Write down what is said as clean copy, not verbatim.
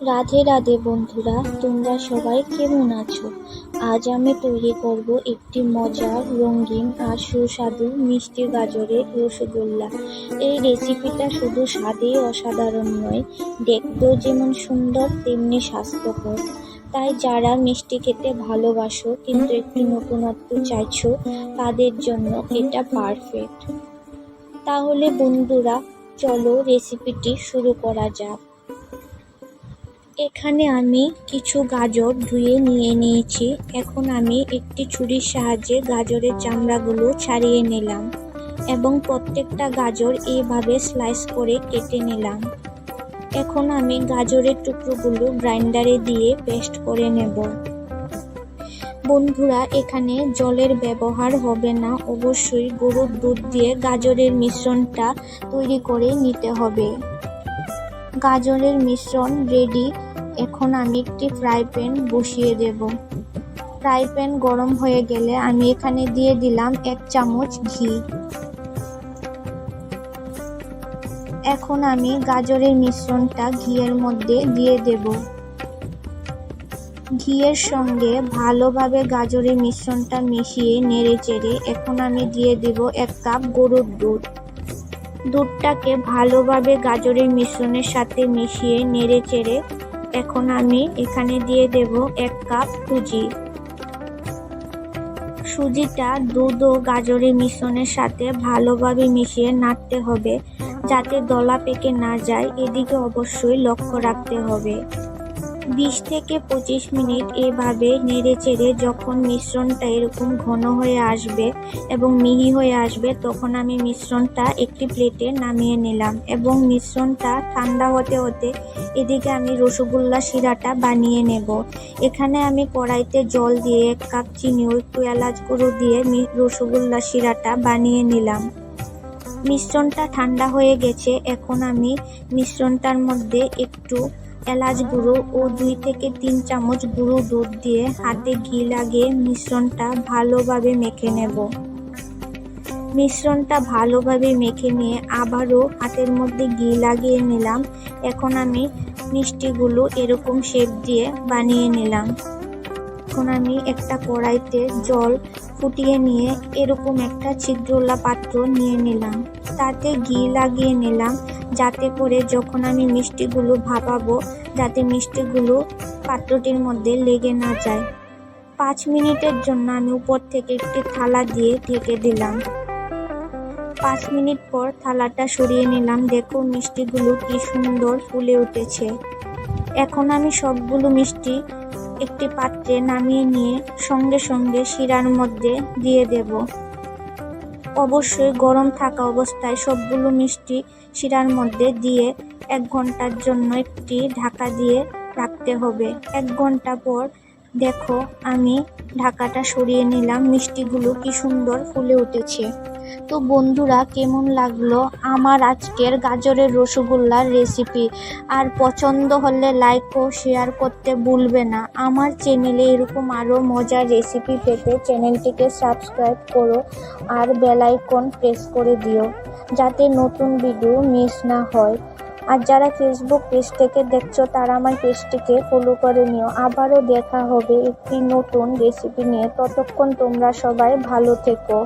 রাধে রাধে বন্ধুরা, তোমরা সবাই কেমন আছো? আজ আমি তৈরি করব একটি মজার, রঙিন আর সুস্বাদু মিষ্টি গাজরের রসগোল্লা। এই রেসিপিটা শুধু স্বাদেই অসাধারণ নয়, দেখতেও যেমন সুন্দর তেমনি স্বাস্থ্যকর। তাই যারা মিষ্টি খেতে ভালোবাসো কিন্তু একটু নতুনত্ব চাইছো, তাদের জন্য এটা পারফেক্ট। তাহলে বন্ধুরা, চলো রেসিপিটি শুরু করা যাক। এখানে আমি কিছু গাজর ধুয়ে নিয়ে নিয়েছি। এখন আমি একটি ছুরির সাহায্যে গাজরের চামড়াগুলো ছাড়িয়ে নিলাম এবং প্রত্যেকটা গাজর এইভাবে স্লাইস করে কেটে নিলাম। এখন আমি গাজরের টুকরোগুলো গ্রাইন্ডারে দিয়ে পেস্ট করে নেব। বন্ধুরা, এখানে জলের ব্যবহার হবে না, অবশ্যই গরুর দুধ দিয়ে গাজরের মিশ্রণটা তৈরি করে নিতে হবে। গাজরের মিশ্রণ রেডি। এখন আমি একটি ফ্রাই প্যান বসিয়ে দেব। ফ্রাই প্যান গরম হয়ে গেলে আমি এখানে দিয়ে দিলাম 1 চামচ ঘি। এখন আমি গাজরের মিশ্রণটা ঘিয়ের মধ্যে দিয়ে দেব। ঘিয়ের সঙ্গে ভালোভাবে গাজরের মিশ্রণটা মিশিয়ে নেড়েচেড়ে এখন আমি দিয়ে দেব 1 কাপ গরুর দুধ। দুধটাকে ভালোভাবে গাজরের মিশ্রণের সাথে মিশিয়ে নেড়েচেড়ে এখন আমি এখানে দিয়ে দেব 1 কাপ সুজি। সুজিটা দুধ ও গাজরের মিশ্রণের সাথে ভালোভাবে মিশিয়ে নাড়তে হবে, যাতে দলা পেকে না যায়। এদিকে অবশ্যই লক্ষ্য রাখতে হবে। 20 থেকে 25 মিনিট এভাবে নেড়েচেড়ে যখন মিশ্রণটা এরকম ঘন হয়ে আসবে এবং মিহি হয়ে আসবে, তখন আমি মিশ্রণটা একটি প্লেটে নামিয়ে নিলাম এবং মিশ্রণটা ঠান্ডা হতে হতে এদিকে আমি রসগোল্লা শিরাটা বানিয়ে নেব। এখানে আমি কড়াইতে জল দিয়ে 1 কাপ চিনি ও একটু এলাচ গুঁড়ো দিয়ে রসগোল্লা শিরাটা বানিয়ে নিলাম। মিশ্রণটা ঠান্ডা হয়ে গেছে। এখন আমি মিশ্রণটার মধ্যে একটু এলাচ গুঁড়ো ও 2 থেকে 3 চামচ গুঁড়ো দুধ দিয়ে হাতে ঘি লাগিয়ে মিশ্রণটা ভালোভাবে মেখে নেব। মিশ্রণটা ভালোভাবে মেখে নিয়ে আবারও হাতের মধ্যে ঘি লাগিয়ে নিলাম। এখন আমি মিষ্টিগুলো এরকম শেপ দিয়ে বানিয়ে নিলাম। এখন আমি একটা কড়াইতে জল ফুটিয়ে নিয়ে এরকম একটা ছিদ্রওয়ালা পাত্র নিয়ে নিলাম। তাতে ঘি লাগিয়ে নিলাম, যাতে করে যখন আমি মিষ্টিগুলো ভাপাবো, যাতে মিষ্টিগুলো পাত্রটির মধ্যে লেগে না যায়। 5 মিনিটের জন্য আমি উপর থেকে একটি থালা দিয়ে ঢেকে দিলাম। 5 মিনিট পর থালাটা সরিয়ে নিলাম। দেখো মিষ্টিগুলো কি সুন্দর ফুলে উঠেছে। এখন আমি সবগুলো মিষ্টি একটি পাত্রে নামিয়ে নিয়ে সঙ্গে সঙ্গে শিরার মধ্যে দিয়ে দেব। অবশ্যই গরম থাকা অবস্থায় সবগুলো মিষ্টি শিরার মধ্যে দিয়ে 1 ঘন্টার জন্য একটি ঢাকা দিয়ে রাখতে হবে। 1 ঘন্টা পর দেখো আমি ঢাকাটা সরিয়ে নিলাম। মিষ্টিগুলো কি সুন্দর ফুলে উঠেছে। তো বন্ধুরা, কেমন লাগলো আমার আজকের গাজরের রসগোল্লার রেসিপি? আর পছন্দ হলে লাইক ও শেয়ার করতে ভুলবে না। আমার চ্যানেলে এরকম আরও মজার রেসিপি পেতে চ্যানেলটিকে সাবস্ক্রাইব করো আর বেল আইকন প্রেস করে দিও, যাতে নতুন ভিডিও মিস না হয়। আর যারা ফেসবুক পেজ থেকে দেখছো, তারা আমার পেজটিকে ফলো করে নিও। আবারও দেখা হবে একটি নতুন রেসিপি নিয়ে। ততক্ষণ তোমরা সবাই ভালো থেকো।